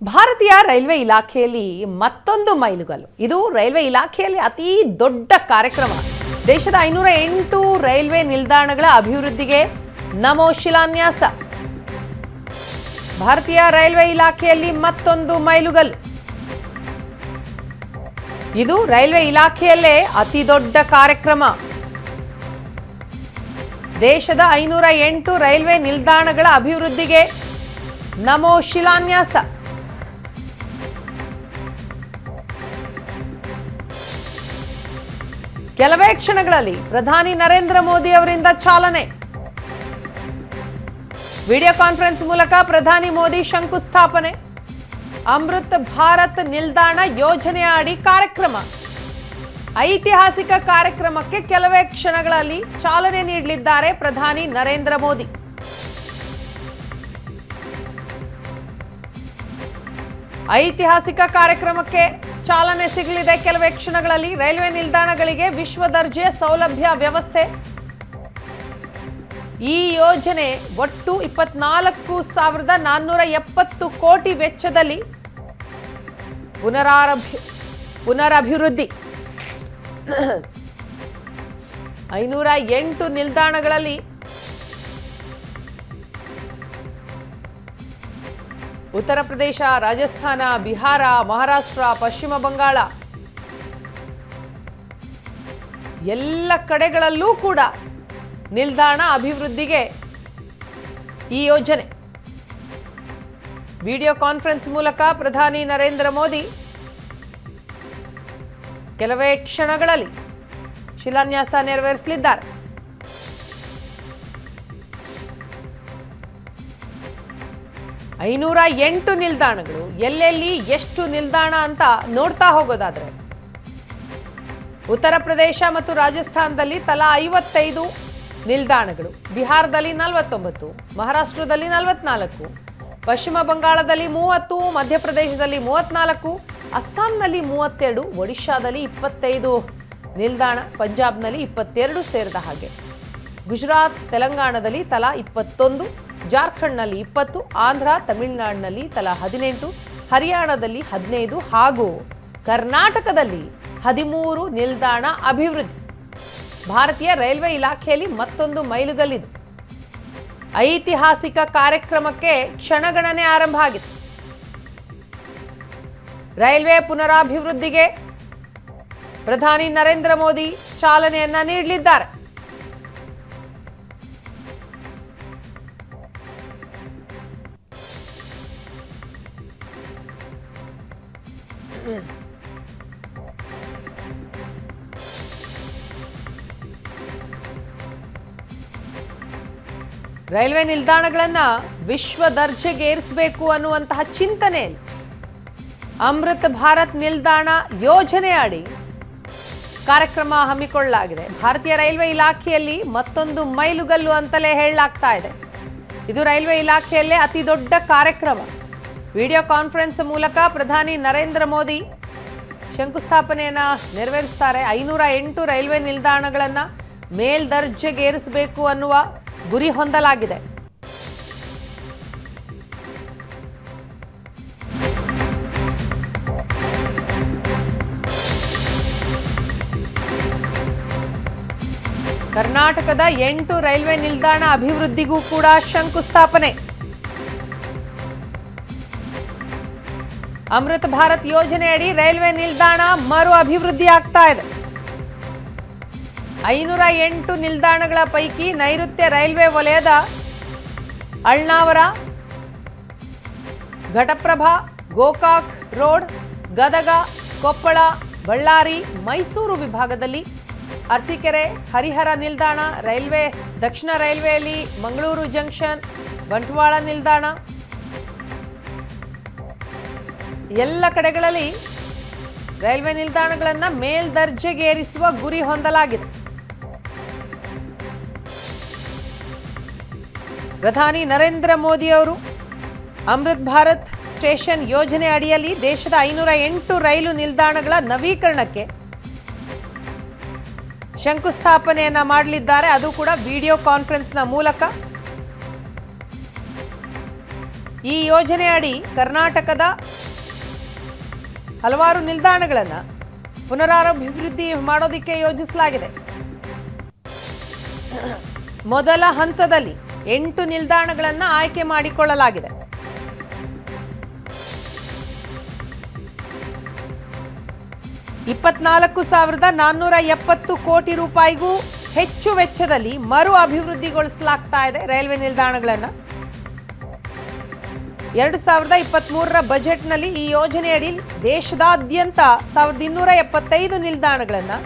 ಭಾರತೀಯ ರೈಲ್ವೆ ಇಲಾಖೆಯಲ್ಲಿ ಮತ್ತೊಂದು ಮೈಲುಗಲ್ಲು. ಇದು ರೈಲ್ವೆ ಇಲಾಖೆಯಲ್ಲಿ ಅತಿ ದೊಡ್ಡ ಕಾರ್ಯಕ್ರಮ. ದೇಶದ 508 ರೈಲ್ವೆ ನಿಲ್ದಾಣಗಳ ಅಭಿವೃದ್ಧಿಗೆ ನಮೋ ಶಿಲಾನ್ಯಾಸ. ಭಾರತೀಯ ರೈಲ್ವೆ ಇಲಾಖೆಯಲ್ಲಿ ಮತ್ತೊಂದು ಮೈಲುಗಲ್ಲು. ಇದು ರೈಲ್ವೆ ಇಲಾಖೆಯಲ್ಲೇ ಅತಿ ದೊಡ್ಡ ಕಾರ್ಯಕ್ರಮ. ದೇಶದ 508 ರೈಲ್ವೆ ನಿಲ್ದಾಣಗಳ ಅಭಿವೃದ್ಧಿಗೆ ನಮೋ ಶಿಲಾನ್ಯಾಸ. ಕೆಲವೇ ಕ್ಷಣಗಳಲ್ಲಿ ಪ್ರಧಾನಿ ನರೇಂದ್ರ ಮೋದಿ ಅವರಿಂದ ಚಾಲನೆ. ವಿಡಿಯೋ ಕಾನ್ಫರೆನ್ಸ್ ಮೂಲಕ ಪ್ರಧಾನಿ ಮೋದಿ ಶಂಕುಸ್ಥಾಪನೆ. ಅಮೃತ್ ಭಾರತ್ ನಿಲ್ದಾಣ ಯೋಜನೆಯ ಅಡಿ ಕಾರ್ಯಕ್ರಮ. ಐತಿಹಾಸಿಕ ಕಾರ್ಯಕ್ರಮಕ್ಕೆ ಕೆಲವೇ ಕ್ಷಣಗಳಲ್ಲಿ ಚಾಲನೆ ನೀಡಲಿದ್ದಾರೆ ಪ್ರಧಾನಿ ನರೇಂದ್ರ ಮೋದಿ. ಐತಿಹಾಸಿಕ ಕಾರ್ಯಕ್ರಮಕ್ಕೆ ಚಾಲನೆ ಸಿಗಲಿದೆ ಕೆಲವೇ ಕ್ಷಣಗಳಲ್ಲಿ. ರೈಲ್ವೆ ನಿಲ್ದಾಣಗಳಿಗೆ ವಿಶ್ವ ದರ್ಜೆಯ ಸೌಲಭ್ಯ ವ್ಯವಸ್ಥೆ. ಈ ಯೋಜನೆ ಒಟ್ಟು 24,470 ಕೋಟಿ ವೆಚ್ಚದಲ್ಲಿ ಪುನರಭಿವೃದ್ಧಿ. 508 ನಿಲ್ದಾಣಗಳಲ್ಲಿ ಉತ್ತರ ಪ್ರದೇಶ, ರಾಜಸ್ಥಾನ, ಬಿಹಾರ, ಮಹಾರಾಷ್ಟ್ರ, ಪಶ್ಚಿಮ ಬಂಗಾಳ ಎಲ್ಲ ಕಡೆಗಳಲ್ಲೂ ಕೂಡ ನಿಲ್ದಾಣ ಅಭಿವೃದ್ಧಿಗೆ ಈ ಯೋಜನೆ. ವಿಡಿಯೋ ಕಾನ್ಫರೆನ್ಸ್ ಮೂಲಕ ಪ್ರಧಾನಿ ನರೇಂದ್ರ ಮೋದಿ ಕೆಲವೇ ಕ್ಷಣಗಳಲ್ಲಿ ಶಿಲಾನ್ಯಾಸ ನೆರವೇರಿಸಲಿದ್ದಾರೆ. ಐನೂರ 8 ನಿಲ್ದಾಣಗಳು. ಎಲ್ಲೆಲ್ಲಿ ಎಷ್ಟು ನಿಲ್ದಾಣ ಅಂತ ನೋಡ್ತಾ ಹೋಗೋದಾದ್ರೆ, ಉತ್ತರ ಪ್ರದೇಶ ಮತ್ತು ರಾಜಸ್ಥಾನದಲ್ಲಿ ತಲಾ 55 ನಿಲ್ದಾಣಗಳು, ಬಿಹಾರದಲ್ಲಿ 49, ಮಹಾರಾಷ್ಟ್ರದಲ್ಲಿ 44, ಪಶ್ಚಿಮ ಬಂಗಾಳದಲ್ಲಿ 30, ಮಧ್ಯಪ್ರದೇಶದಲ್ಲಿ 34, ಅಸ್ಸಾಂನಲ್ಲಿ 32, ಒಡಿಶಾದಲ್ಲಿ 25 ನಿಲ್ದಾಣ, ಪಂಜಾಬ್ನಲ್ಲಿ 22 ಸೇರಿದ ಹಾಗೆ, ಗುಜರಾತ್, ತೆಲಂಗಾಣದಲ್ಲಿ ತಲಾ 21, ಜಾರ್ಖಂಡ್ನಲ್ಲಿ 20, ಆಂಧ್ರ, ತಮಿಳುನಾಡಿನಲ್ಲಿ ತಲಾ 18, ಹರಿಯಾಣದಲ್ಲಿ 15 ಹಾಗೂ ಕರ್ನಾಟಕದಲ್ಲಿ 13 ನಿಲ್ದಾಣ ಅಭಿವೃದ್ಧಿ. ಭಾರತೀಯ ರೈಲ್ವೆ ಇಲಾಖೆಯಲ್ಲಿ ಮತ್ತೊಂದು ಮೈಲುಗಲ್ಲಿದೆ. ಐತಿಹಾಸಿಕ ಕಾರ್ಯಕ್ರಮಕ್ಕೆ ಕ್ಷಣಗಣನೆ ಆರಂಭ ಆಗಿದೆ. ರೈಲ್ವೆ ಪುನರಾಭಿವೃದ್ಧಿಗೆ ಪ್ರಧಾನಿ ನರೇಂದ್ರ ಮೋದಿ ಚಾಲನೆಯನ್ನ ನೀಡಲಿದ್ದಾರೆ. ರೈಲ್ವೆ ನಿಲ್ದಾಣಗಳನ್ನ ವಿಶ್ವ ದರ್ಜೆಗೇರಿಸಬೇಕು ಅನ್ನುವಂತಹ ಚಿಂತನೆ ಅಮೃತ್ ಭಾರತ್ ನಿಲ್ದಾಣ ಯೋಜನೆ ಅಡಿ ಕಾರ್ಯಕ್ರಮ ಹಮ್ಮಿಕೊಳ್ಳಲಾಗಿದೆ. ಭಾರತೀಯ ರೈಲ್ವೆ ಇಲಾಖೆಯಲ್ಲಿ ಮತ್ತೊಂದು ಮೈಲುಗಲ್ಲು ಅಂತಲೇ ಹೇಳಲಾಗ್ತಾ ಇದೆ. ಇದು ರೈಲ್ವೆ ಇಲಾಖೆಯಲ್ಲೇ ಅತಿ ದೊಡ್ಡ ಕಾರ್ಯಕ್ರಮ. ವಿಡಿಯೋ ಕಾನ್ಫರೆನ್ಸ್ ಮೂಲಕ ಪ್ರಧಾನಿ ನರೇಂದ್ರ ಮೋದಿ ಶಂಕುಸ್ಥಾಪನೆಯನ್ನ ನೆರವೇರಿಸ್ತಾರೆ. 508 ರೈಲ್ವೆ ನಿಲ್ದಾಣಗಳನ್ನ ಮೇಲ್ದರ್ಜೆಗೇರಿಸಬೇಕು ಅನ್ನುವ ಗುರಿ ಹೊಂದಲಾಗಿದೆ. ಕರ್ನಾಟಕದ 8 ರೈಲ್ವೆ ನಿಲ್ದಾಣ ಅಭಿವೃದ್ಧಿಗೂ ಕೂಡ ಶಂಕುಸ್ಥಾಪನೆ. ಅಮೃತ್ ಭಾರತ್ ಯೋಜನೆಯಡಿ ರೈಲ್ವೆ ನಿಲ್ದಾಣ ಮರು ಅಭಿವೃದ್ಧಿ ಆಗ್ತಾ ಇದೆ. 508 ನಿಲ್ದಾಣಗಳ ಪೈಕಿ ನೈಋತ್ಯ ರೈಲ್ವೆ ವಲಯದ ಅಳ್ನಾವರ, ಘಟಪ್ರಭಾ, ಗೋಕಾಕ್ ರೋಡ್, ಗದಗ, ಕೊಪ್ಪಳ, ಬಳ್ಳಾರಿ, ಮೈಸೂರು ವಿಭಾಗದಲ್ಲಿ ಅರಸೀಕೆರೆ, ಹರಿಹರ ನಿಲ್ದಾಣ, ರೈಲ್ವೆ ದಕ್ಷಿಣ ರೈಲ್ವೆಯಲ್ಲಿ ಮಂಗಳೂರು ಜಂಕ್ಷನ್, ಬಂಟ್ವಾಳ ನಿಲ್ದಾಣ ಎಲ್ಲ ಕಡೆಗಳಲ್ಲಿ ರೈಲ್ವೆ ನಿಲ್ದಾಣಗಳನ್ನು ಮೇಲ್ದರ್ಜೆಗೇರಿಸುವ ಗುರಿ ಹೊಂದಲಾಗಿದೆ. ಪ್ರಧಾನಿ ನರೇಂದ್ರ ಮೋದಿ ಅವರು ಅಮೃತ್ ಭಾರತ್ ಸ್ಟೇಷನ್ ಯೋಜನೆ ಅಡಿಯಲ್ಲಿ ದೇಶದ 508 ರೈಲು ನಿಲ್ದಾಣಗಳ ನವೀಕರಣಕ್ಕೆ ಶಂಕುಸ್ಥಾಪನೆಯನ್ನ ಮಾಡಲಿದ್ದಾರೆ. ಅದು ಕೂಡ ವಿಡಿಯೋ ಕಾನ್ಫರೆನ್ಸ್ನ ಮೂಲಕ. ಈ ಯೋಜನೆ ಅಡಿ ಕರ್ನಾಟಕದ ಹಲವಾರು ನಿಲ್ದಾಣಗಳನ್ನು ಪುನರಾಭಿವೃದ್ಧಿ ಮಾಡೋದಕ್ಕೆ ಯೋಜಿಸಲಾಗಿದೆ. ಮೊದಲ ಹಂತದಲ್ಲಿ 8 ನಿಲ್ದಾಣಗಳನ್ನು ಆಯ್ಕೆ ಮಾಡಿಕೊಳ್ಳಲಾಗಿದೆ. ₹24,470 ಕೋಟಿ ರೂಪಾಯಿಗೂ ಹೆಚ್ಚು ವೆಚ್ಚದಲ್ಲಿ ಮರು ಅಭಿವೃದ್ಧಿಗೊಳಿಸಲಾಗ್ತಾ ಇದೆ ರೈಲ್ವೆ ನಿಲ್ದಾಣಗಳನ್ನು. 2023ರ ಬಜೆಟ್ನಲ್ಲಿ ಈ ಯೋಜನೆಯಡಿ ದೇಶದಾದ್ಯಂತ 1275 ನಿಲ್ದಾಣಗಳನ್ನು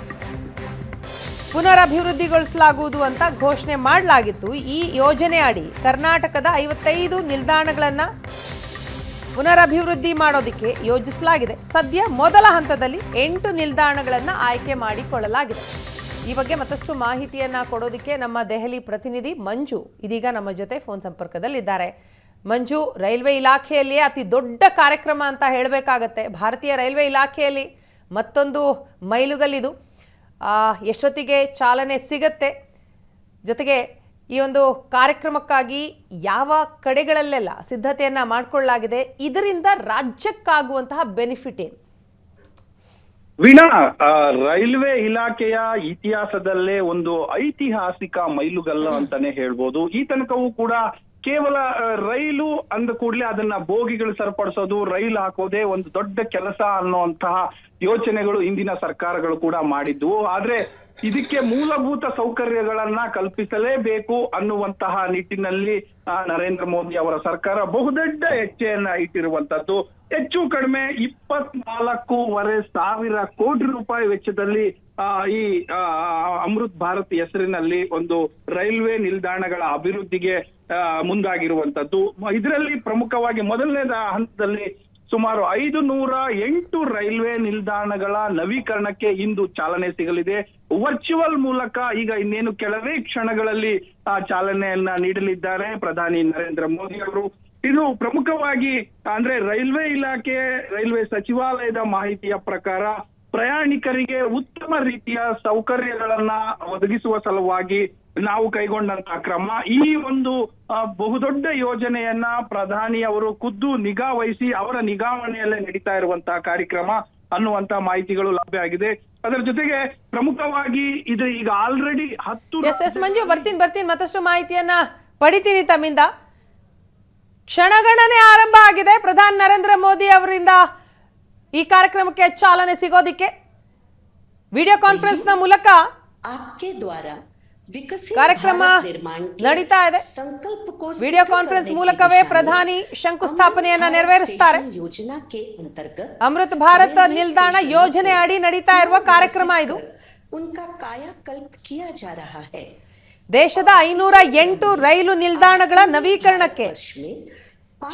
ಪುನರಭಿವೃದ್ಧಿಗೊಳಿಸಲಾಗುವುದು ಅಂತ ಘೋಷಣೆ ಮಾಡಲಾಗಿತ್ತು. ಈ ಯೋಜನೆ ಅಡಿ ಕರ್ನಾಟಕದ 55 ನಿಲ್ದಾಣಗಳನ್ನು ಪುನರಭಿವೃದ್ಧಿ ಮಾಡೋದಕ್ಕೆ ಯೋಜಿಸಲಾಗಿದೆ. ಸದ್ಯ ಮೊದಲ ಹಂತದಲ್ಲಿ 8 ನಿಲ್ದಾಣಗಳನ್ನು ಆಯ್ಕೆ ಮಾಡಿಕೊಳ್ಳಲಾಗಿದೆ. ಈ ಬಗ್ಗೆ ಮತ್ತಷ್ಟು ಮಾಹಿತಿಯನ್ನ ಕೊಡೋದಕ್ಕೆ ನಮ್ಮ ದೆಹಲಿ ಪ್ರತಿನಿಧಿ ಮಂಜು ಇದೀಗ ನಮ್ಮ ಜೊತೆ ಫೋನ್ ಸಂಪರ್ಕದಲ್ಲಿದ್ದಾರೆ. ಮಂಜು, ರೈಲ್ವೆ ಇಲಾಖೆಯಲ್ಲಿ ಅತಿ ದೊಡ್ಡ ಕಾರ್ಯಕ್ರಮ ಅಂತ ಹೇಳಬೇಕಾಗತ್ತೆ. ಭಾರತೀಯ ರೈಲ್ವೆ ಇಲಾಖೆಯಲ್ಲಿ ಮತ್ತೊಂದು ಮೈಲುಗಲ್ಲಿದು. ಎಷ್ಟೊತ್ತಿಗೆ ಚಾಲನೆ ಸಿಗತ್ತೆ? ಜೊತೆಗೆ ಈ ಒಂದು ಕಾರ್ಯಕ್ರಮಕ್ಕಾಗಿ ಯಾವ ಕಡೆಗಳಲ್ಲೆಲ್ಲ ಸಿದ್ಧತೆಯನ್ನ ಮಾಡಿಕೊಳ್ಳಲಾಗಿದೆ? ಇದರಿಂದ ರಾಜ್ಯಕ್ಕಾಗುವಂತಹ ಬೆನಿಫಿಟ್ ಏನು? ವೀಣಾ, ರೈಲ್ವೆ ಇಲಾಖೆಯ ಇತಿಹಾಸದಲ್ಲೇ ಒಂದು ಐತಿಹಾಸಿಕ ಮೈಲುಗಲ್ಲು ಅಂತಾನೆ ಹೇಳ್ಬೋದು. ಈ ತನಕವೂ ಕೂಡ ಕೇವಲ ರೈಲು ಅಂದ ಕೂಡಲೇ ಅದನ್ನ ಬೋಗಿಗಳು ಸರಿಪಡಿಸೋದು, ರೈಲು ಹಾಕೋದೇ ಒಂದು ದೊಡ್ಡ ಕೆಲಸ ಅನ್ನುವಂತಹ ಯೋಚನೆಗಳು ಇಂದಿನ ಸರ್ಕಾರಗಳು ಕೂಡ ಮಾಡಿದ್ವು. ಆದ್ರೆ ಇದಕ್ಕೆ ಮೂಲಭೂತ ಸೌಕರ್ಯಗಳನ್ನ ಕಲ್ಪಿಸಲೇಬೇಕು ಅನ್ನುವಂತಹ ನಿಟ್ಟಿನಲ್ಲಿ ನರೇಂದ್ರ ಮೋದಿ ಅವರ ಸರ್ಕಾರ ಬಹುದೊಡ್ಡ ಹೆಜ್ಜೆಯನ್ನ ಇಟ್ಟಿರುವಂತದ್ದು. ಹೆಚ್ಚು ಕಡಿಮೆ 24,500 ಕೋಟಿ ರೂಪಾಯಿ ವೆಚ್ಚದಲ್ಲಿ ಈ ಅಮೃತ್ ಭಾರತ್ ಹೆಸರಿನಲ್ಲಿ ಒಂದು ರೈಲ್ವೆ ನಿಲ್ದಾಣಗಳ ಅಭಿವೃದ್ಧಿಗೆ ಮುಂದಾಗಿರುವಂತದ್ದು. ಇದರಲ್ಲಿ ಪ್ರಮುಖವಾಗಿ ಮೊದಲನೇ ಹಂತದಲ್ಲಿ ಸುಮಾರು 508 ರೈಲ್ವೆ ನಿಲ್ದಾಣಗಳ ನವೀಕರಣಕ್ಕೆ ಇಂದು ಚಾಲನೆ ಸಿಗಲಿದೆ. ವರ್ಚುವಲ್ ಮೂಲಕ ಈಗ ಇನ್ನೇನು ಕೆಲವೇ ಕ್ಷಣಗಳಲ್ಲಿ ಚಾಲನೆಯನ್ನ ನೀಡಲಿದ್ದಾರೆ ಪ್ರಧಾನಿ ನರೇಂದ್ರ ಮೋದಿ ಅವರು. ಇದು ಪ್ರಮುಖವಾಗಿ ಅಂದ್ರೆ ರೈಲ್ವೆ ಇಲಾಖೆ, ರೈಲ್ವೆ ಸಚಿವಾಲಯದ ಮಾಹಿತಿಯ ಪ್ರಕಾರ ಪ್ರಯಾಣಿಕರಿಗೆ ಉತ್ತಮ ರೀತಿಯ ಸೌಕರ್ಯಗಳನ್ನ ಒದಗಿಸುವ ಸಲುವಾಗಿ ನಾವು ಕೈಗೊಂಡಂತಹ ಕ್ರಮ. ಈ ಒಂದು ಬಹುದೊಡ್ಡ ಯೋಜನೆಯನ್ನ ಪ್ರಧಾನಿ ಅವರು ಖುದ್ದು ನಿಗಾ ವಹಿಸಿ ಅವರ ನಿಗಾವಣೆಯಲ್ಲೇ ನಡೀತಾ ಇರುವಂತಹ ಕಾರ್ಯಕ್ರಮ ಅನ್ನುವಂತ ಮಾಹಿತಿಗಳು ಲಭ್ಯ ಆಗಿದೆ. ಅದರ ಜೊತೆಗೆ ಪ್ರಮುಖವಾಗಿ ಇದು ಈಗ ಆಲ್ರೆಡಿ 10 ಮಂಜು ಬರ್ತೀನಿ ಮತ್ತಷ್ಟು ಮಾಹಿತಿಯನ್ನ ಪಡಿತೀನಿ ತಮ್ಮಿಂದ. ಕ್ಷಣಗಣನೆ ಆರಂಭ ಆಗಿದೆ. ಪ್ರಧಾನಿ ನರೇಂದ್ರ ಮೋದಿ ಅವರಿಂದ ಈ ಕಾರ್ಯಕ್ರಮಕ್ಕೆ ಚಾಲನೆ ಸಿಗೋದಿಕ್ಕೆ ವಿಡಿಯೋ ಕಾನ್ಫರೆನ್ಸ್ ನ ಮೂಲಕ ಕಾರ್ಯಕ್ರಮ ನಡೀತಾ ಇದೆ. ವಿಡಿಯೋ ಕಾನ್ಫರೆನ್ಸ್ ಮೂಲಕವೇ ಪ್ರಧಾನಿ ಶಂಕುಸ್ಥಾಪನೆಯನ್ನ ನೆರವೇರಿಸುತ್ತಾರೆ. ಅಮೃತ್ ಭಾರತ್ ನಿಲ್ದಾಣ ಯೋಜನೆ ಅಡಿ ನಡೀತಾ ಇರುವ ಕಾರ್ಯಕ್ರಮ ಇದು. ದೇಶದ 508 ರೈಲು ನಿಲ್ದಾಣಗಳ ನವೀಕರಣಕ್ಕೆ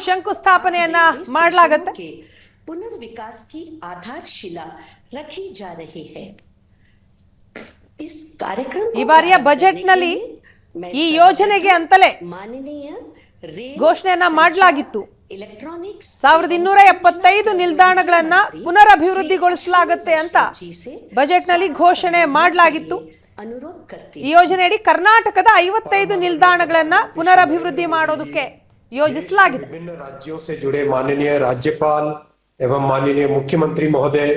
ಶಂಕುಸ್ಥಾಪನೆಯನ್ನ ಮಾಡಲಾಗುತ್ತೆ. पुनर्विकास की आधारशिला रखी जा रही है. इस कार्यक्रम ಈ ಬಾರಿಯ ಬಜೆಟ್ನಲ್ಲಿ ಈ ಯೋಜನೆಗೆ ಅಂತಲೇ ಘೋಷಣೆಯನ್ನ ಮಾಡಲಾಗಿತ್ತು. 1275 ನಿಲ್ದಾಣಗಳನ್ನ ಪುನರಭಿವೃದ್ಧಿಗೊಳಿಸಲಾಗುತ್ತೆ ಅಂತ ಬಜೆಟ್ನಲ್ಲಿ ಘೋಷಣೆ ಮಾಡಲಾಗಿತ್ತು. ಈ ಯೋಜನೆಯಡಿ ಕರ್ನಾಟಕದ 55 ನಿಲ್ದಾಣಗಳನ್ನ ಪುನರಭಿವೃದ್ಧಿ ಮಾಡೋದಕ್ಕೆ ಯೋಜಿಸಲಾಗಿದೆ. विभिन्न राज्यों से जुड़े माननीय राज्यपाल एवं माननीय मुख्यमंत्री महोदय,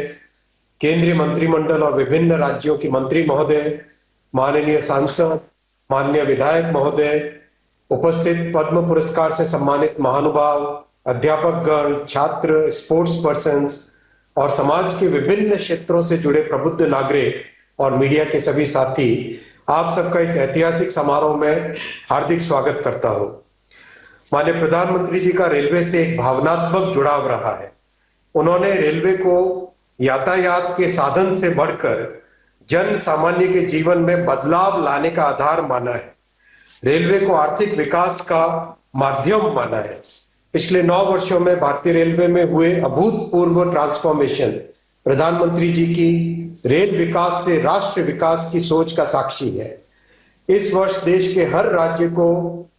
केंद्रीय मंत्रिमंडल और विभिन्न राज्यों की मंत्री महोदय, माननीय सांसद, माननीय विधायक महोदय, उपस्थित पद्म पुरस्कार से सम्मानित महानुभाव, अध्यापक गण, छात्र, स्पोर्ट्स पर्सन्स और समाज के विभिन्न क्षेत्रों से जुड़े प्रबुद्ध नागरिक और मीडिया के सभी साथी, आप सबका इस ऐतिहासिक समारोह में हार्दिक स्वागत करता हूं। माननीय प्रधानमंत्री जी का रेलवे से एक भावनात्मक जुड़ाव रहा है। उन्होंने रेलवे को यातायात के साधन से बढ़कर जन सामान्य के जीवन में बदलाव लाने का आधार माना है। रेलवे को आर्थिक विकास का माध्यम माना है। पिछले 9 वर्षों में भारतीय रेलवे में हुए अभूतपूर्व ट्रांसफॉर्मेशन प्रधानमंत्री जी की रेल विकास से राष्ट्र विकास की सोच का साक्षी है। इस वर्ष देश के हर राज्य को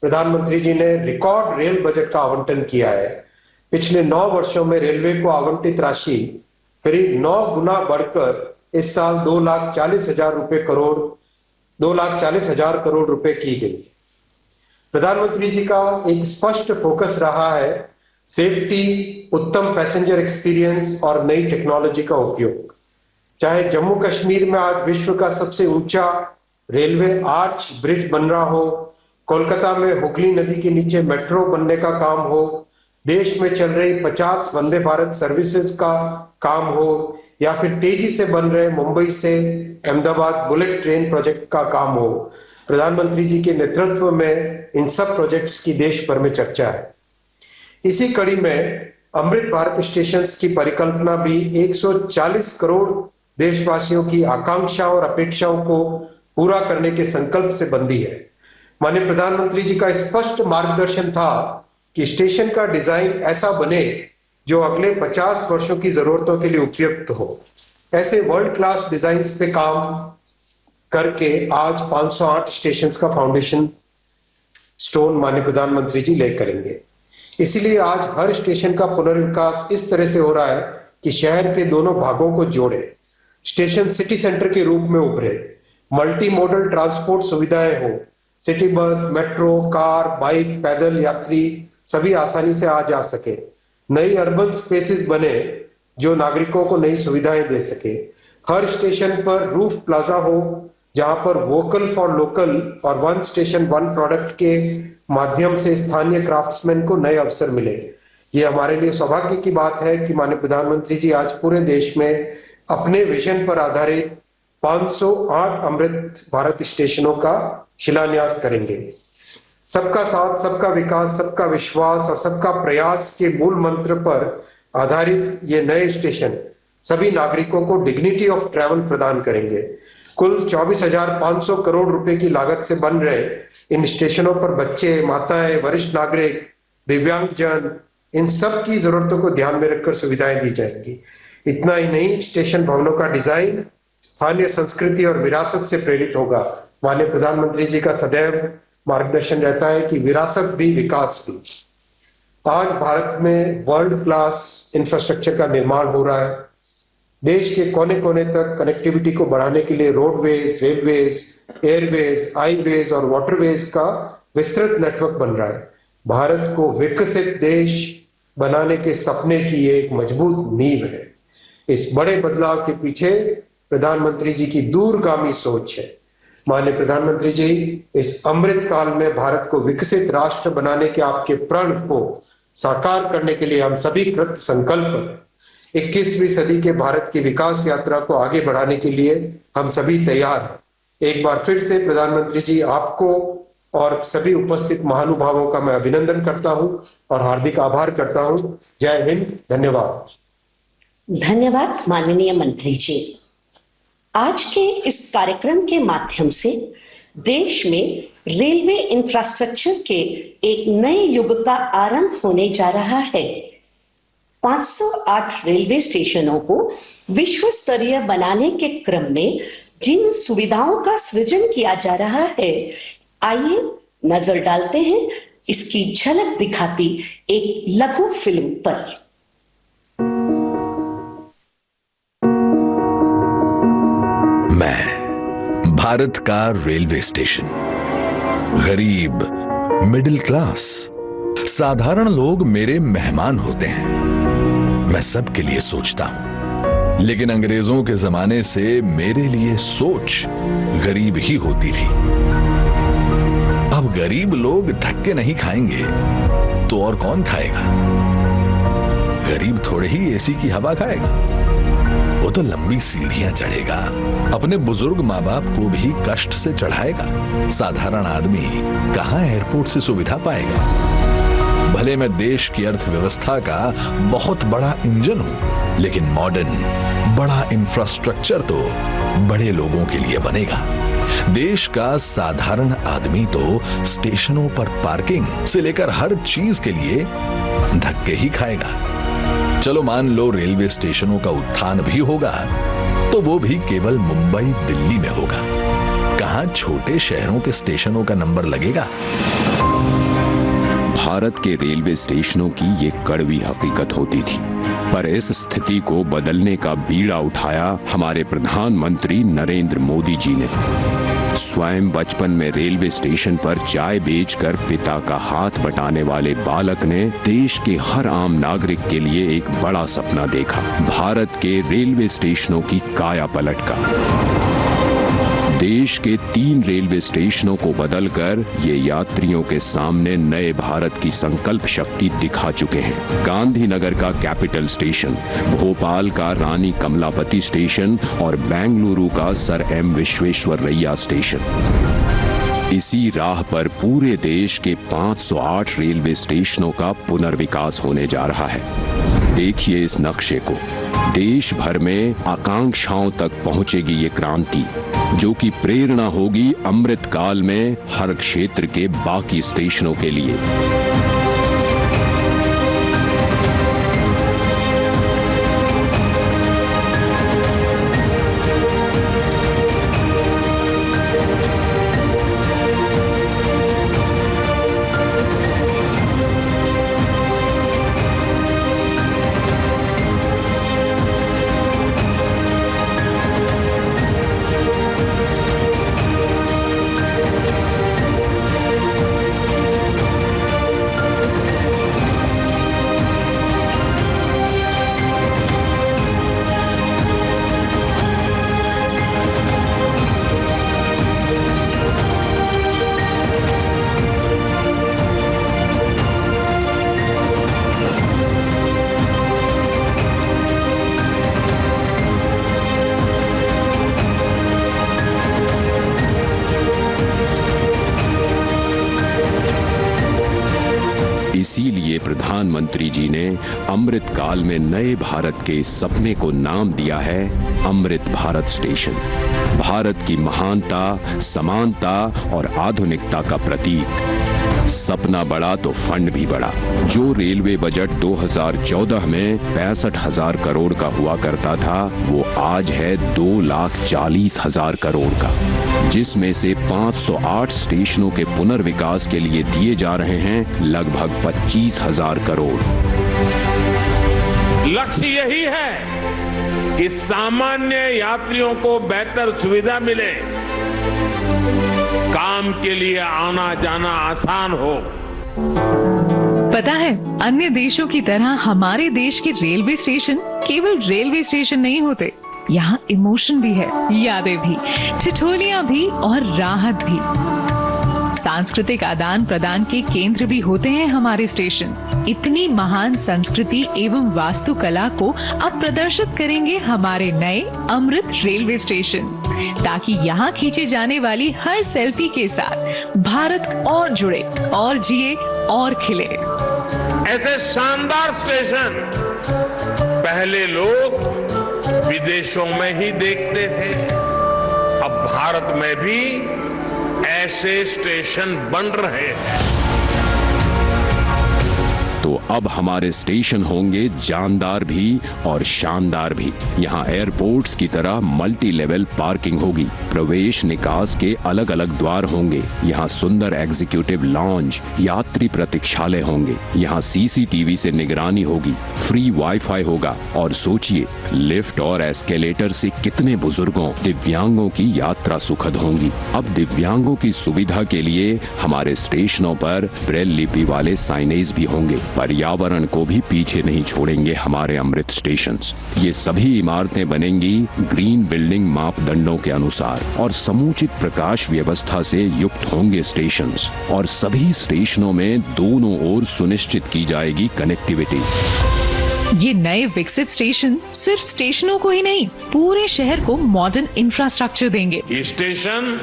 प्रधानमंत्री जी ने रिकॉर्ड रेल बजट का आवंटन किया है। पिछले 9 वर्षों में रेलवे को आवंटित राशि करीब 9 गुना बढ़कर इस साल 2,40,000 करोड़ रुपए की गई। प्रधानमंत्री जी का एक स्पष्ट फोकस रहा है सेफ्टी, उत्तम पैसेंजर एक्सपीरियंस और नई टेक्नोलॉजी का उपयोग। चाहे जम्मू कश्मीर में आज विश्व का सबसे ऊंचा रेलवे आर्च ब्रिज बन रहा हो, कोलकाता में हुगली नदी के नीचे मेट्रो बनने का काम हो, देश में चल रही 50 वंदे भारत सर्विसेज का काम हो, या फिर तेजी से बन रहे मुंबई से अहमदाबाद बुलेट ट्रेन प्रोजेक्ट का काम हो, प्रधानमंत्री जी के नेतृत्व में इन सब प्रोजेक्ट्स की देश भर में चर्चा है। इसी कड़ी में अमृत भारत स्टेशन की परिकल्पना भी 140 करोड़ देशवासियों की आकांक्षाओं और अपेक्षाओं को पूरा करने के संकल्प से बंधी है। माननीय प्रधानमंत्री जी का स्पष्ट मार्गदर्शन था कि स्टेशन का डिजाइन ऐसा बने जो अगले 50 वर्षों की जरूरतों के लिए उपयुक्त हो। ऐसे वर्ल्ड क्लास डिजाइन पे काम करके आज 508 स्टेशन का फाउंडेशन स्टोन माननीय प्रधानमंत्री जी ले करेंगे। इसीलिए आज हर स्टेशन का पुनर्विकास इस तरह से हो रहा है कि शहर के दोनों भागों को जोड़े, स्टेशन सिटी सेंटर के रूप में उभरे, मल्टी मॉडल ट्रांसपोर्ट सुविधाएं हो, city bus, metro, car, bike, पैदल यात्री सभी आसानी से आ जा सके, नई अर्बन स्पेसेस बने जो नागरिकों को नई सुविधाएं दे सके, हर स्टेशन पर रूफ प्लाजा हो जहां पर वोकल फॉर लोकल और वन स्टेशन वन प्रोडक्ट के माध्यम से स्थानीय क्राफ्ट्समैन को नए अवसर मिले। ये हमारे लिए सौभाग्य की बात है कि माननीय प्रधानमंत्री जी आज पूरे देश में अपने विजन पर आधारित 508 अमृत भारत स्टेशनों का शिलान्यास करेंगे। सबका साथ, सबका विकास, सबका विश्वास और सबका प्रयास के मूल मंत्र पर आधारित ये नए स्टेशन सभी नागरिकों को डिग्निटी ऑफ ट्रैवल प्रदान करेंगे। कुल 24,500 करोड़ रुपए की लागत से बन रहे इन स्टेशनों पर बच्चे, माताएं, वरिष्ठ नागरिक, दिव्यांगजन, इन सब की जरूरतों को ध्यान में रखकर सुविधाएं दी जाएंगी। इतना ही नहीं, स्टेशन भवनों का डिजाइन स्थानीय संस्कृति और विरासत से प्रेरित होगा। माननीय प्रधानमंत्री जी का सदैव मार्गदर्शन रहता है कि विरासत भी विकास भी। आज भारत में वर्ल्ड क्लास इंफ्रास्ट्रक्चर का निर्माण हो रहा है। देश के कोने कोने तक कनेक्टिविटी को बढ़ाने के लिए रोडवेज, रेलवेज, एयरवेज, हाईवेज और वाटरवेज का विस्तृत नेटवर्क बन रहा है। भारत को विकसित देश बनाने के सपने की एक मजबूत नींव है। इस बड़े बदलाव के पीछे प्रधानमंत्री जी की दूरगामी सोच है। माननीय प्रधानमंत्री जी, इस अमृत काल में भारत को विकसित राष्ट्र बनाने के आपके प्रण को साकार करने के लिए हम सभी कृत संकल्प हैं। 21वीं सदी के भारत की विकास यात्रा को आगे बढ़ाने के लिए हम सभी तैयार हैं। एक बार फिर से प्रधानमंत्री जी, आपको और सभी उपस्थित महानुभावों का मैं अभिनंदन करता हूं और हार्दिक आभार करता हूं। जय हिंद, धन्यवाद। धन्यवाद माननीय मंत्री जी। आज के इस कार्यक्रम के माध्यम से देश में रेलवे इंफ्रास्ट्रक्चर के एक नए युग का आरंभ होने जा रहा है। 508 रेलवे स्टेशनों को विश्व स्तरीय बनाने के क्रम में जिन सुविधाओं का सृजन किया जा रहा है, आइए नजर डालते हैं इसकी झलक दिखाती एक लघु फिल्म पर। मैं भारत का रेलवे स्टेशन, गरीब, मिडिल क्लास, साधारण लोग मेरे मेहमान होते हैं। मैं सबके लिए सोचता हूं, लेकिन अंग्रेजों के जमाने से मेरे लिए सोच गरीब ही होती थी। अब गरीब लोग धक्के नहीं खाएंगे तो और कौन खाएगा? गरीब थोड़े ही एसी की हवा खाएगा, वो तो लंबी सीढ़ियां चढ़ेगा, अपने बुजुर्ग माँ बाप को भी कष्ट से चढ़ाएगा। साधारण आदमी कहां एयरपोर्ट से सुविधा पाएगा? भले मैं देश की अर्थव्यवस्था का बहुत बड़ा इंजन हूं, लेकिन मॉडर्न बड़ा इंफ्रास्ट्रक्चर तो बड़े लोगों के लिए बनेगा। देश का साधारण आदमी तो स्टेशनों पर पार्किंग से लेकर हर चीज के लिए धक्के ही खाएगा। चलो मान लो रेलवे स्टेशनों का उत्थान भी होगा तो वो भी केवल मुंबई, दिल्ली में होगा। कहां छोटे शहरों के स्टेशनों का नंबर लगेगा? भारत के रेलवे स्टेशनों की ये कड़वी हकीकत होती थी, पर इस स्थिति को बदलने का बीड़ा उठाया हमारे प्रधानमंत्री नरेंद्र मोदी जी ने। स्वयं बचपन में रेलवे स्टेशन पर चाय बेचकर पिता का हाथ बटाने वाले बालक ने देश के हर आम नागरिक के लिए एक बड़ा सपना देखा, भारत के रेलवे स्टेशनों की काया पलट का। देश के 3 रेलवे स्टेशनों को बदलकर ये यात्रियों के सामने नए भारत की संकल्प शक्ति दिखा चुके हैं। गांधीनगर का कैपिटल स्टेशन, भोपाल का रानी कमलापति स्टेशन और बेंगलुरु का सर एम विश्वेश्वरैया स्टेशन। इसी राह पर पूरे देश के 508 रेलवे स्टेशनों का पुनर्विकास होने जा रहा है। देखिए इस नक्शे को। देश भर में आकांक्षाओं तक पहुंचेगी ये क्रांति, जो कि प्रेरणा होगी अमृत काल में हर क्षेत्र के बाकी स्टेशनों के लिए। इसीलिए प्रधानमंत्री जी ने अमृत काल में नए भारत के इस सपने को नाम दिया है अमृत भारत स्टेशन। भारत की महानता, समानता और आधुनिकता का प्रतीक। सपना बड़ा तो फंड भी बड़ा। जो रेलवे बजट 2014 में 65,000 करोड़ का हुआ करता था, वो आज है 2,40,000 करोड़ का, जिसमें से 508 स्टेशनों के पुनर्विकास के लिए दिए जा रहे हैं लगभग 25,000 करोड़। लक्ष्य यही है कि सामान्य यात्रियों को बेहतर सुविधा मिले, काम के लिए आना जाना आसान हो। पता है, अन्य देशों की तरह हमारे देश के रेलवे स्टेशन केवल रेलवे स्टेशन नहीं होते। यहाँ इमोशन भी है, यादें भी, ठिठोलियां भी और राहत भी। सांस्कृतिक आदान प्रदान के केंद्र भी होते हैं हमारे स्टेशन। इतनी महान संस्कृति एवं वास्तुकला को अब प्रदर्शित करेंगे हमारे नए अमृत रेलवे स्टेशन, ताकि यहाँ खींचे जाने वाली हर सेल्फी के साथ भारत और जुड़े और जिए और खिले। ऐसे शानदार स्टेशन पहले लोग विदेशों में ही देखते थे, अब भारत में भी ऐसे स्टेशन बन रहे हैं। तो अब हमारे स्टेशन होंगे जानदार भी और शानदार भी। यहाँ एयरपोर्ट्स की तरह मल्टी लेवल पार्किंग होगी, प्रवेश निकास के अलग अलग द्वार होंगे। यहाँ सुंदर एग्जीक्यूटिव लॉन्ज, यात्री प्रतीक्षालय होंगे। यहाँ सीसीटीवी से निगरानी होगी, फ्री वाईफाई होगा। और सोचिए, लिफ्ट और एस्केलेटर से कितने बुजुर्गों, दिव्यांगों की यात्रा सुखद होंगी। अब दिव्यांगों की सुविधा के लिए हमारे स्टेशनों पर ब्रेल लिपि वाले साइनेज भी होंगे। पर्यावरण को भी पीछे नहीं छोड़ेंगे हमारे अमृत स्टेशंस। ये सभी इमारतें बनेंगी ग्रीन बिल्डिंग मापदंडों के अनुसार और समुचित प्रकाश व्यवस्था से युक्त होंगे स्टेशंस। और सभी स्टेशनों में दोनों ओर सुनिश्चित की जाएगी कनेक्टिविटी। ये नए विकसित स्टेशन सिर्फ स्टेशनों को ही नहीं, पूरे शहर को मॉडर्न इंफ्रास्ट्रक्चर देंगे। ये स्टेशन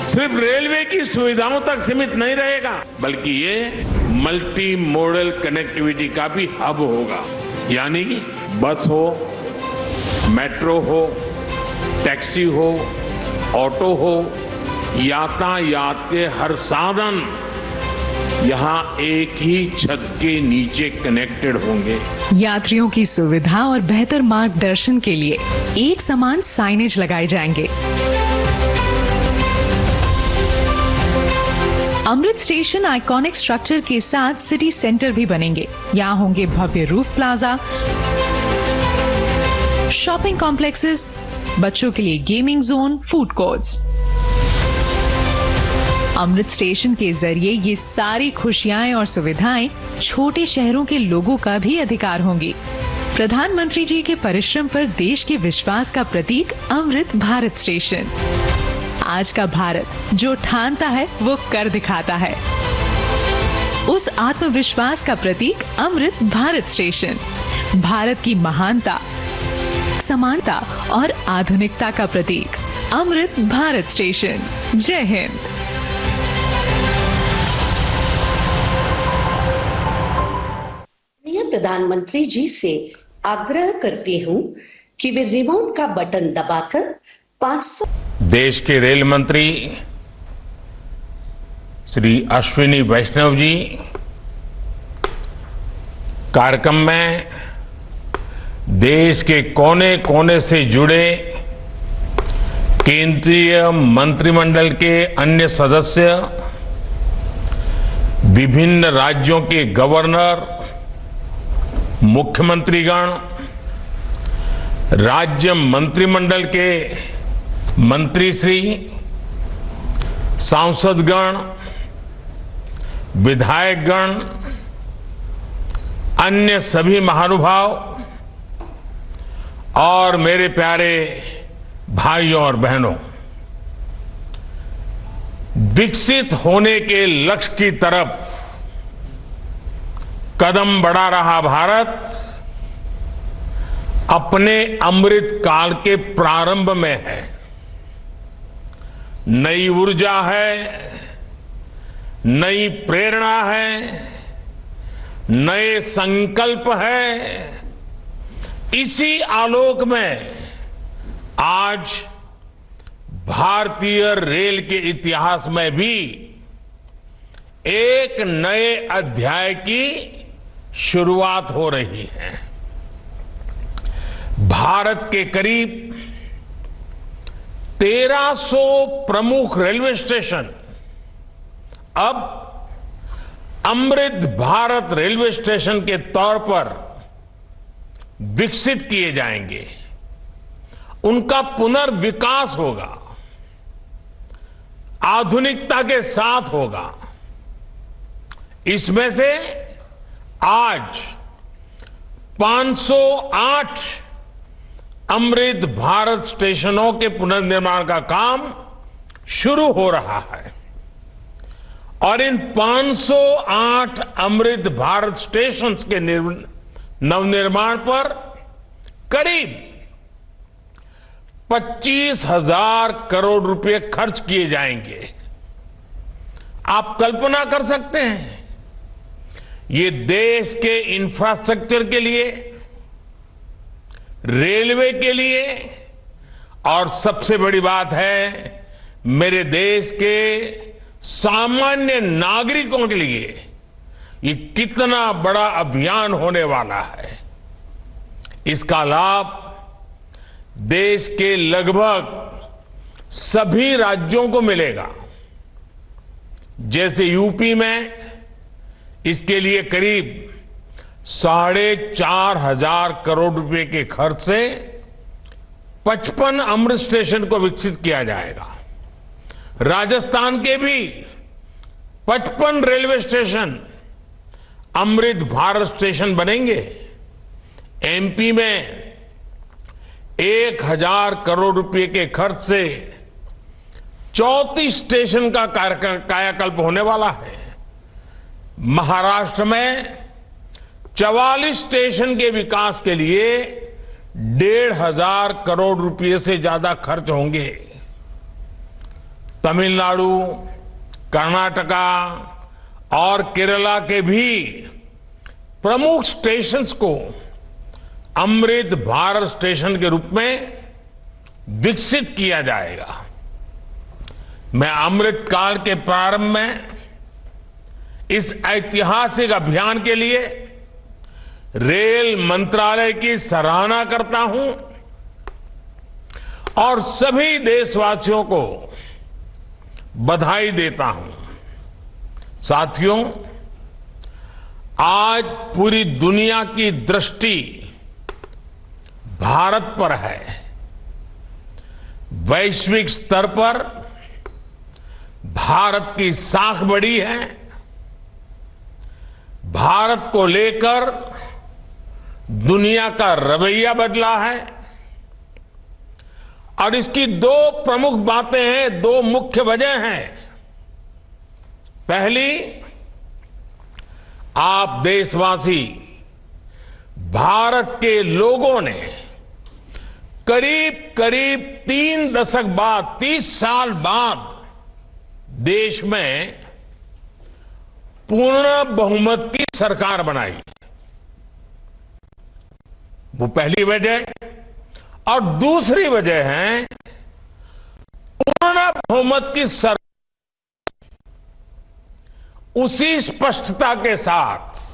सिर्फ रेलवे की सुविधाओं तक सीमित नहीं रहेगा, बल्कि ये मल्टी मॉडल कनेक्टिविटी का भी हब होगा। यानी बस हो, मेट्रो हो, टैक्सी हो, ऑटो हो, यातायात के हर साधन यहाँ एक ही छत के नीचे कनेक्टेड होंगे। यात्रियों की सुविधा और बेहतर मार्गदर्शन के लिए एक समान साइनेज लगाए जाएंगे। अमृत स्टेशन आइकॉनिक स्ट्रक्चर के साथ सिटी सेंटर भी बनेंगे। यहाँ होंगे भव्य रूफ प्लाजा, शॉपिंग कॉम्प्लेक्सेस, बच्चों के लिए गेमिंग जोन, फूड कोर्ट्स। अमृत स्टेशन के जरिए ये सारी खुशियां और सुविधाएं छोटे शहरों के लोगों का भी अधिकार होंगी। प्रधानमंत्री जी के परिश्रम पर देश के विश्वास का प्रतीक अमृत भारत स्टेशन। आज का भारत जो ठानता है वो कर दिखाता है। उस आत्मविश्वास का प्रतीक अमृत भारत स्टेशन। भारत की महानता, समानता और आधुनिकता का प्रतीक अमृत भारत स्टेशन। जय हिंद। मैं प्रधानमंत्री जी से आग्रह करती हूँ कि वे रिमोट का बटन दबाकर 500 देश के रेल मंत्री श्री अश्विनी वैष्णव जी कार्यक्रम में देश के कोने कोने से जुड़े केंद्रीय मंत्रिमंडल के अन्य सदस्य, विभिन्न राज्यों के गवर्नर, मुख्यमंत्रीगण, राज्य मंत्रिमंडल के मंत्रीश्री, सांसदगण, विधायकगण, अन्य सभी महानुभाव और मेरे प्यारे भाइयों और बहनों, विकसित होने के लक्ष्य की तरफ कदम बढ़ा रहा भारत अपने अमृत काल के प्रारंभ में है। नई ऊर्जा है, नई प्रेरणा है, नए संकल्प है। इसी आलोक में आज भारतीय रेल के इतिहास में भी एक नए अध्याय की शुरुआत हो रही है। भारत के करीब 1300 प्रमुख रेलवे स्टेशन अब अमृत भारत रेलवे स्टेशन के तौर पर विकसित किए जाएंगे। उनका पुनर्विकास होगा, आधुनिकता के साथ होगा। इसमें से आज 508 अमृत भारत स्टेशनों के पुनर्निर्माण का काम शुरू हो रहा है और इन 508 अमृत भारत स्टेशन के नवनिर्माण पर करीब 25,000 करोड़ रुपए खर्च किए जाएंगे। आप कल्पना कर सकते हैं, ये देश के इंफ्रास्ट्रक्चर के लिए, रेलवे के लिए और सबसे बड़ी बात है मेरे देश के सामान्य नागरिकों के लिए ये कितना बड़ा अभियान होने वाला है। इसका लाभ देश के लगभग सभी राज्यों को मिलेगा। जैसे यूपी में इसके लिए करीब 4,500 करोड़ रुपए के खर्च से 55 अमृत स्टेशन को विकसित किया जाएगा। राजस्थान के भी 55 railway station Amrit Bharat station बनेंगे। एमपी में 1,000 करोड़ रुपए के खर्च से 34 स्टेशन का कायाकल्प होने वाला है। महाराष्ट्र में 44 स्टेशन के विकास के लिए 1,500 करोड़ रुपए से ज्यादा खर्च होंगे। तमिलनाडु, कर्नाटका और केरला के भी प्रमुख स्टेशंस को अमृत भारत स्टेशन के रूप में विकसित किया जाएगा। मैं अमृत काल के प्रारंभ में इस ऐतिहासिक अभियान के लिए रेल मंत्रालय की सराहना करता हूं और सभी देशवासियों को बधाई देता हूं। साथियों, आज पूरी दुनिया की दृष्टि भारत पर है। वैश्विक स्तर पर भारत की साख बढ़ी है, भारत को लेकर दुनिया का रवैया बदला है। और इसकी दो प्रमुख बातें हैं, दो मुख्य वजह हैं। पहली, आप देशवासी, भारत के लोगों ने करीब करीब 3 दशक बाद, 30 साल बाद देश में पूर्ण बहुमत की सरकार बनाई। वो पहली वजह। और दूसरी वजह है पूर्ण बहुमत की सरकार उसी स्पष्टता के साथ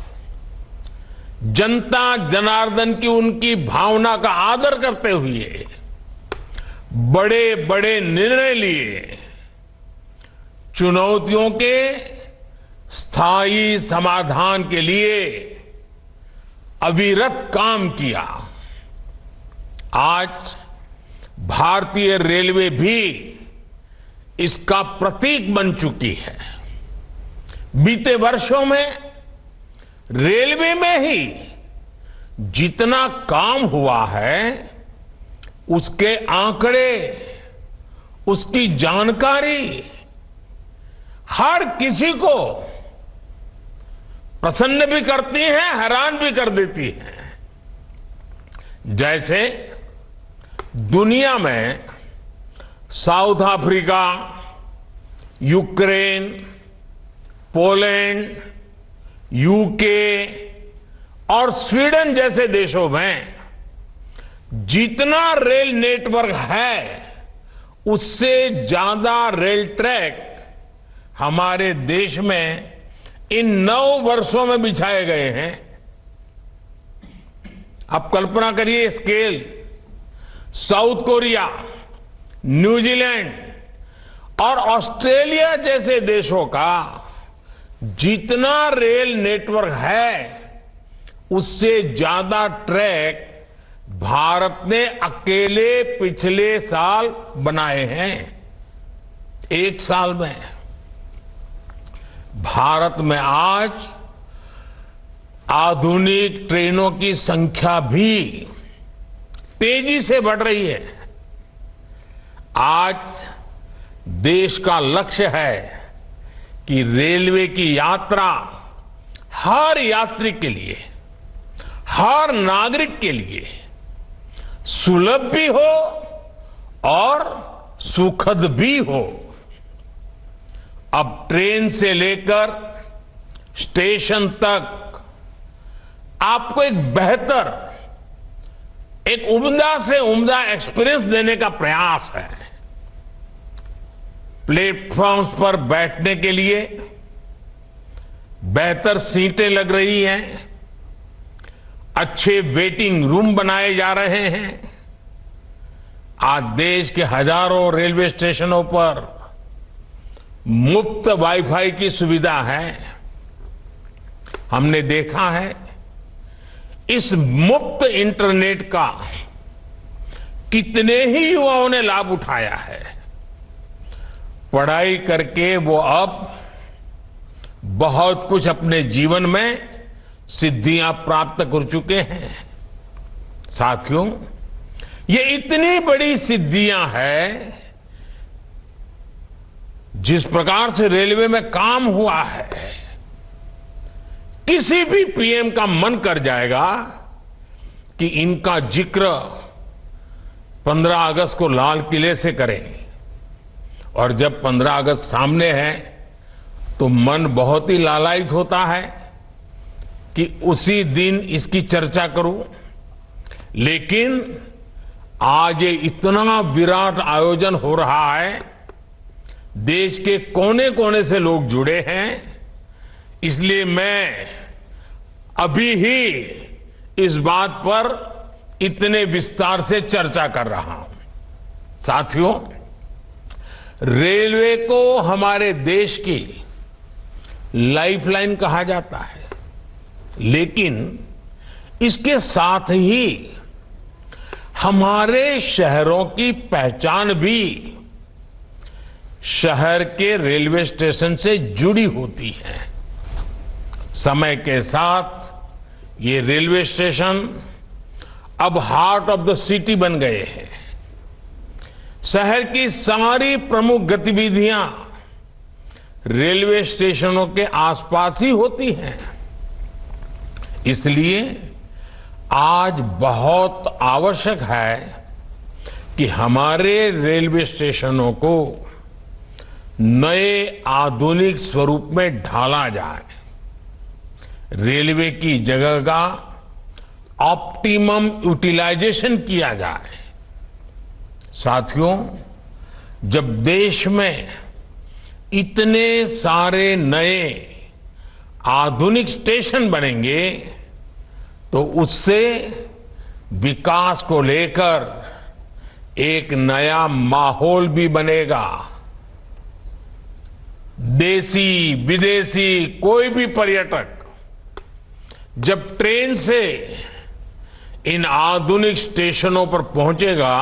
जनता जनार्दन की उनकी भावना का आदर करते हुए बड़े बड़े निर्णय लिए, चुनौतियों के स्थायी समाधान के लिए अविरत काम किया। आज भारतीय रेलवे भी इसका प्रतीक बन चुकी है। बीते वर्षों में रेलवे में ही जितना काम हुआ है, उसके आंकड़े, उसकी जानकारी हर किसी को प्रसन्न भी करती है, हैरान भी कर देती है। जैसे दुनिया में south Africa, Ukraine, Poland, UK और स्वीडन जैसे देशों में जितना रेल नेटवर्क है, उससे ज्यादा रेल ट्रैक हमारे देश में इन 9 वर्षों में बिछाए गए हैं। आप कल्पना करिए स्केल। साउथ कोरिया, न्यूजीलैंड और ऑस्ट्रेलिया जैसे देशों का जितना रेल नेटवर्क है, उससे ज्यादा ट्रैक भारत ने अकेले पिछले साल बनाए हैं। 1 साल में भारत में आज आधुनिक ट्रेनों की संख्या भी तेजी से बढ़ रही है। आज देश का लक्ष्य है कि रेलवे की यात्रा हर यात्री के लिए, हर नागरिक के लिए सुलभ भी हो और सुखद भी हो। अब ट्रेन से लेकर स्टेशन तक आपको एक बेहतर, एक उम्दा से उम्दा एक्सपीरियंस देने का प्रयास है। प्लेटफॉर्म्स पर बैठने के लिए बेहतर सीटें लग रही हैं, अच्छे वेटिंग रूम बनाए जा रहे हैं। आज देश के हजारों रेलवे स्टेशनों पर मुफ्त वाईफाई की सुविधा है। हमने देखा है इस मुफ्त इंटरनेट का कितने ही युवाओं ने लाभ उठाया है। पढ़ाई करके वो अब बहुत कुछ अपने जीवन में सिद्धियां प्राप्त कर चुके हैं। साथियों, ये इतनी बड़ी सिद्धियां हैं, जिस प्रकार से रेलवे में काम हुआ है, किसी भी पीएम का मन कर जाएगा कि इनका जिक्र 15 अगस्त को लाल किले से करें। और जब 15 अगस्त सामने है तो मन बहुत ही लालायित होता है कि उसी दिन इसकी चर्चा करूं। लेकिन आज ये इतना विराट आयोजन हो रहा है, देश के कोने कोने से लोग जुड़े हैं, इसलिए मैं अभी ही इस बात पर इतने विस्तार से चर्चा कर रहा हूं। साथियों, रेलवे को हमारे देश की लाइफलाइन कहा जाता है, लेकिन इसके साथ ही हमारे शहरों की पहचान भी शहर के रेलवे स्टेशन से जुड़ी होती हैं। समय के साथ ये रेलवे स्टेशन अब हार्ट ऑफ द सिटी बन गए हैं। शहर की सारी प्रमुख गतिविधियां रेलवे स्टेशनों के आसपास ही होती हैं। इसलिए आज बहुत आवश्यक है कि हमारे रेलवे स्टेशनों को नए आधुनिक स्वरूप में ढाला जाए। रेलवे की जगह का ऑप्टिमम यूटिलाइजेशन किया जाए। साथियों, जब देश में इतने सारे नए आधुनिक स्टेशन बनेंगे तो उससे विकास को लेकर एक नया माहौल भी बनेगा। देसी विदेशी कोई भी पर्यटक जब ट्रेन से इन आधुनिक स्टेशनों पर पहुंचेगा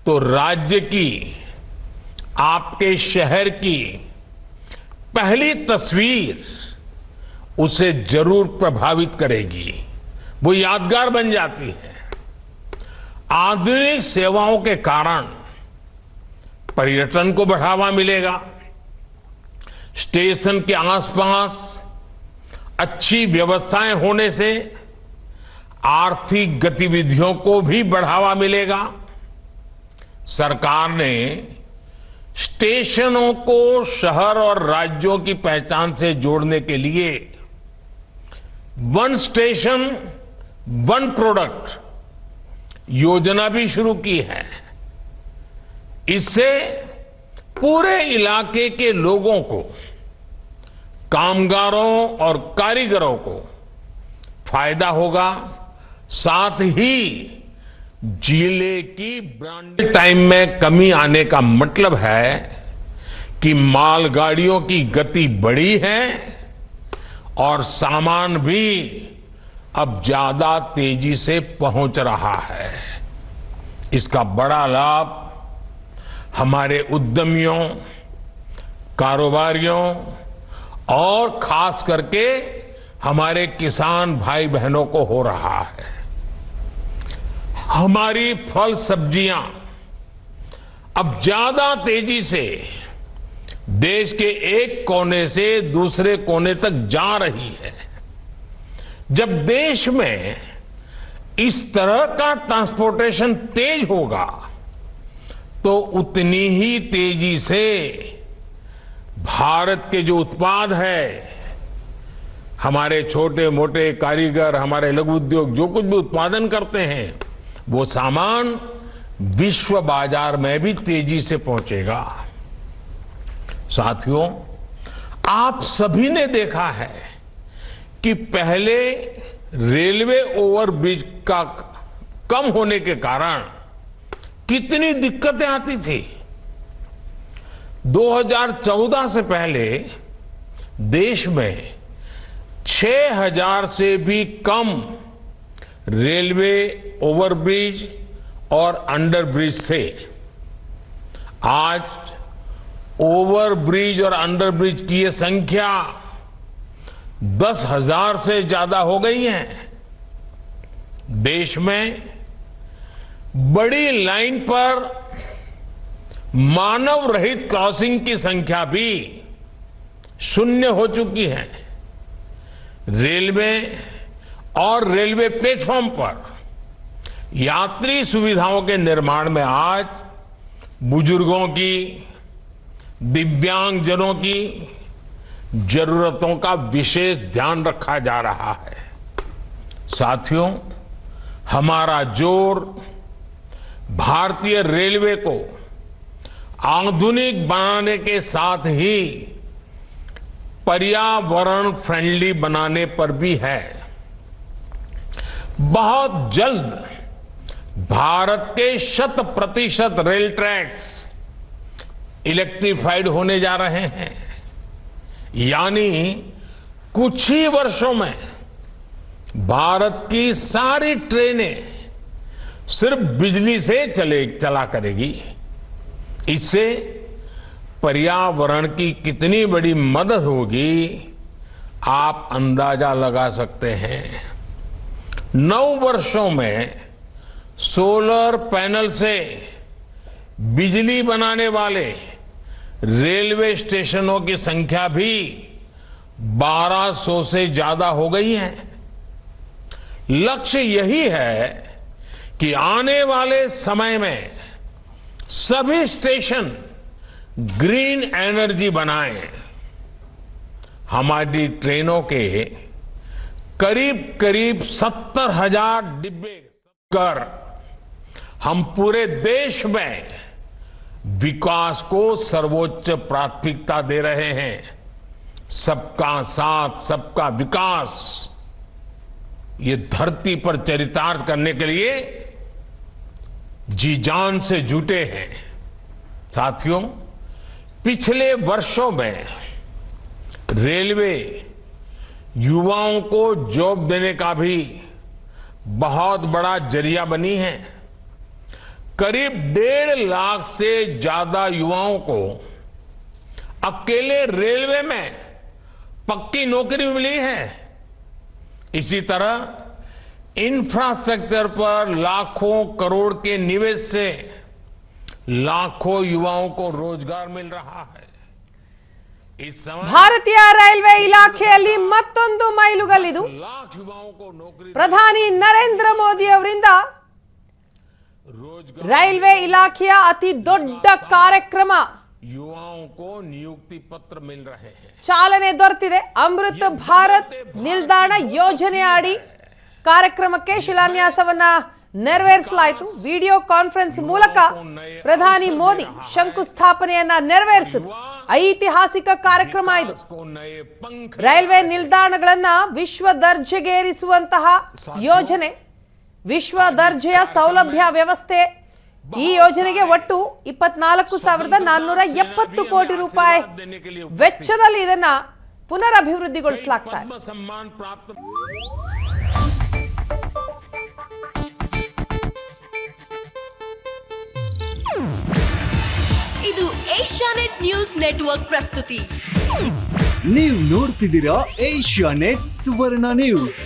तो राज्य की, आपके शहर की पहली तस्वीर उसे जरूर प्रभावित करेगी, वो यादगार बन जाती है। आधुनिक सेवाओं के कारण पर्यटन को बढ़ावा मिलेगा। स्टेशन के आसपास अच्छी व्यवस्थाएं होने से आर्थिक गतिविधियों को भी बढ़ावा मिलेगा। सरकार ने स्टेशनों को शहर और राज्यों की पहचान से जोड़ने के लिए वन स्टेशन वन प्रोडक्ट योजना भी शुरू की है। इससे पूरे इलाके के लोगों को, कामगारों और कारीगरों को फायदा होगा। साथ ही जिले की ब्रांडिंग टाइम में कमी आने का मतलब है कि मालगाड़ियों की गति बढ़ी है और सामान भी अब ज्यादा तेजी से पहुंच रहा है। इसका बड़ा लाभ हमारे उद्यमियों, कारोबारियों और खास करके हमारे किसान भाई बहनों को हो रहा है। हमारी फल सब्जियां अब ज्यादा तेजी से देश के एक कोने से दूसरे कोने तक जा रही है। जब देश में इस तरह का ट्रांसपोर्टेशन तेज होगा तो उतनी ही तेजी से भारत के जो उत्पाद है, हमारे छोटे मोटे कारीगर, हमारे लघु उद्योग जो कुछ भी उत्पादन करते हैं, वो सामान विश्व बाजार में भी तेजी से पहुंचेगा। साथियों, आप सभी ने देखा है कि पहले रेलवे ओवरब्रिज का कम होने के कारण कितनी दिक्कतें आती थी। 2014 से पहले देश में 6000 से भी कम रेलवे ओवरब्रिज और अंडरब्रिज थे। आज ओवरब्रिज और अंडरब्रिज की ये संख्या 10,000 से ज्यादा हो गई है। देश में बड़ी लाइन पर मानव रहित क्रॉसिंग की संख्या भी शून्य हो चुकी है। रेलवे और रेलवे प्लेटफॉर्म पर यात्री सुविधाओं के निर्माण में आज बुजुर्गों की, दिव्यांगजनों की जरूरतों का विशेष ध्यान रखा जा रहा है। साथियों, हमारा जोर भारतीय रेलवे को आधुनिक बनाने के साथ ही पर्यावरण फ्रेंडली बनाने पर भी है। बहुत जल्द भारत के 100% रेल ट्रैक्स इलेक्ट्रिफाइड होने जा रहे हैं। यानी कुछ ही वर्षों में भारत की सारी ट्रेनें सिर्फ बिजली से चला करेगी। इससे पर्यावरण की कितनी बड़ी मदद होगी आप अंदाजा लगा सकते हैं। 9 वर्षों में सोलर पैनल से बिजली बनाने वाले रेलवे स्टेशनों की संख्या भी 1200 से ज्यादा हो गई है। लक्ष्य यही है कि आने वाले समय में सभी स्टेशन ग्रीन एनर्जी बनाएं। हमारी ट्रेनों के करीब करीब 70,000 डिब्बे कर हम पूरे देश में विकास को सर्वोच्च प्राथमिकता दे रहे हैं। सबका साथ, सबका विकास, ये धरती पर चरितार्थ करने के लिए जी जान से जुटे हैं। साथियों, पिछले वर्षों में रेलवे युवाओं को जॉब देने का भी बहुत बड़ा जरिया बनी है। करीब 1.5 लाख से ज्यादा युवाओं को अकेले रेलवे में पक्की नौकरी मिली है। इसी तरह इंफ्रास्ट्रक्चर पर लाखों करोड़ के निवेश से लाखों युवाओं को रोजगार मिल रहा है। इस समय ಭಾರತೀಯ ರೈಲ್ವೆ ಇಲಾಖೆಯಲ್ಲಿ ಮತ್ತೊಂದು ಮೈಲುಗಲ್ಲಿದು लाख युवाओं को नौकरी ಪ್ರಧಾನಿ ನರೇಂದ್ರ ಮೋದಿ ಅವರಿಂದ रोजगार ರೈಲ್ವೆ ಇಲಾಖೆಯ ಅತಿ ದೊಡ್ಡ ಕಾರ್ಯಕ್ರಮ युवाओं को नियुक्ति पत्र मिल रहे हैं। ಚಾಲನೆ ದೊರೆತಿದೆ। ಅಮೃತ್ ಭಾರತ್ ನಿಲ್ದಾಣ ಯೋಜನೆ ಅಡಿ ಕಾರ್ಯಕ್ರಮಕ್ಕೆ ಶಿಲಾನ್ಯಾಸವನ್ನ ನೆರವೇರಿಸಲಾಯಿತು। ವಿಡಿಯೋ ಕಾನ್ಫರೆನ್ಸ್ ಮೂಲಕ ಪ್ರಧಾನಿ ಮೋದಿ ಶಂಕುಸ್ಥಾಪನೆಯನ್ನ ನೆರವೇರಿಸಿದರು। ಐತಿಹಾಸಿಕ ಕಾರ್ಯಕ್ರಮ ಇದು। को नए पंख ರೈಲ್ವೆ ನಿಲ್ದಾಣಗಳನ್ನ ವಿಶ್ವ ದರ್ಜೆಗೇರಿಸುವಂತಹ ಯೋಜನೆ, ವಿಶ್ವ ದರ್ಜೆಯ ಸೌಲಭ್ಯ ವ್ಯವಸ್ಥೆ, ಈ ಯೋಜನೆಗೆ ಒಟ್ಟು 24,470 ಕೋಟಿ ರೂಪಾಯಿ ವೆಚ್ಚದಲ್ಲಿ ಇದನ್ನ ಪುನರಭಿವೃದ್ಧಿಗೊಳಿಸಲಾಗ್ತಾ ಇದೆ। पद्म सम्मान प्राप्त ಇದು ಏಷ್ಯಾನೆಟ್ ನ್ಯೂಸ್ ನೆಟ್ವರ್ಕ್ ಪ್ರಸ್ತುತಿ। ನೀವು ನೋಡ್ತಿದ್ದೀರಾ ಏಷ್ಯಾನೆಟ್ ಸುವರ್ಣ ನ್ಯೂಸ್।